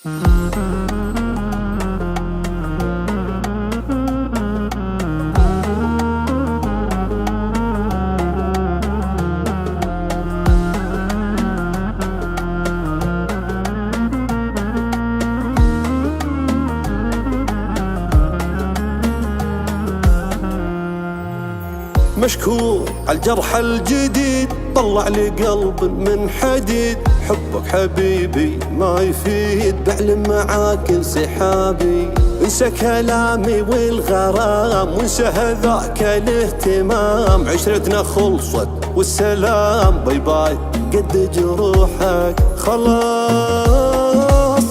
مشكور عالجرح الجديد، طلع لي قلب من حديد. حبك حبيبي ما يفيد، بعلم معاك انسحابي. انسى كلامي والغرام، وانسى هذاك الاهتمام. عشرتنا خلصت والسلام، باي باي قد جروحك خلاص.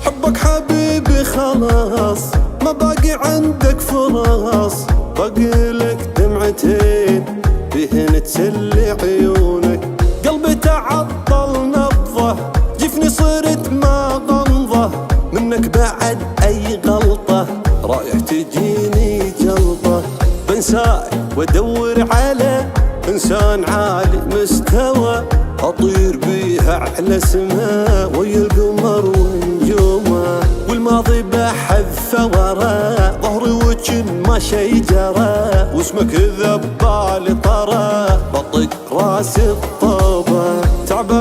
حبك حبيبي خلاص، ما باقي عندك فرص. باقي لك دمعتين بهن تسلي عيونك. قلبي تعطل نبضه، جفني صرت ما غمضه. منك بعد اي غلطة رايح تجيني جلطة. بنساك وادور على انسان عالي مستوى، اطير بيها على سماء ويا القمر ونجومه. والماضي بحذفه وراه، ظهري وجن ما شي جرى. واسمك ذبالي طرى، بطق راسي الطوبة. تعبان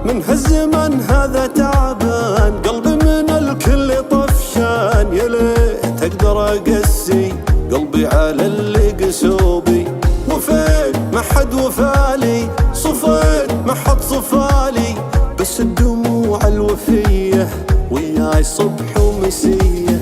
من هالزمن هذا تعبان، قلبي من الكل طفشان. يا ليت اقدر اقسي قلبي على اللي قسوبي. وفين ما حد وفالي، صفيت ما حد صفالي. بس الدموع الوفية وياي صبح ومسية.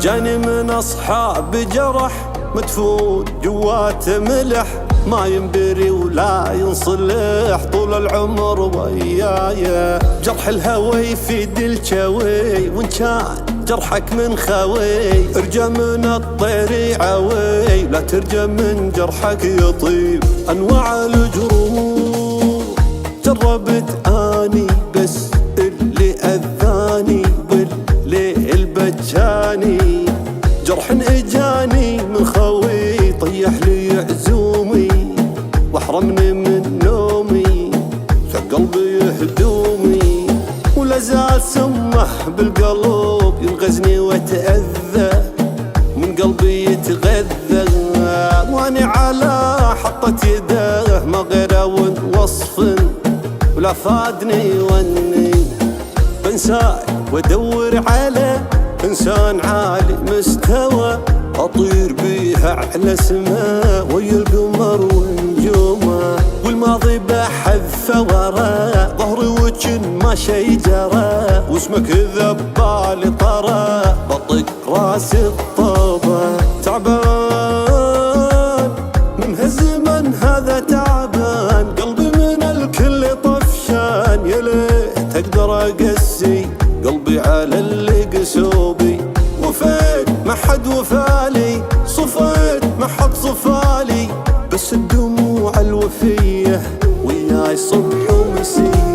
جاني من أصحاب جرح مدفون جوات ملح، ما ينبري ولا ينصلح طول العمر ويايا. جرح الهوى يفيد الجوي، وان كان جرحك من خوي. ارجى من الطير عوي، لا ترجى من جرحك يطيب. انواع الجروح جربت اني، بس اللي اذاني بالليل بجاني. جرح اجاني من خوي، طيح لي عزومي واحرمني من نومي. شق قلبي هدومي ولا زال سمه بالقلب. ينغزني واتأذى من قلبي يتغذى، واني على حطة يده ما غير وصف ولا فادني وني. بنساك وادور على انسان عالي مستوى، اطير بيها على سماء ويا القمر ونجومه. والماضي بحذفه وراه، ظهري وجن ما شي جرى. واسمك ذبالي طرى، بطق راسي الطوبة. تعبان من هالزمن هذا تعبان، قلبي من الكل طفشان. يا ليت اقدر اقسي قلبي على اللي قسوبي. وفين ما حد وفالي، صفيت ما حد صفالي. بس الدموع الوفية وياي صبح ومسية.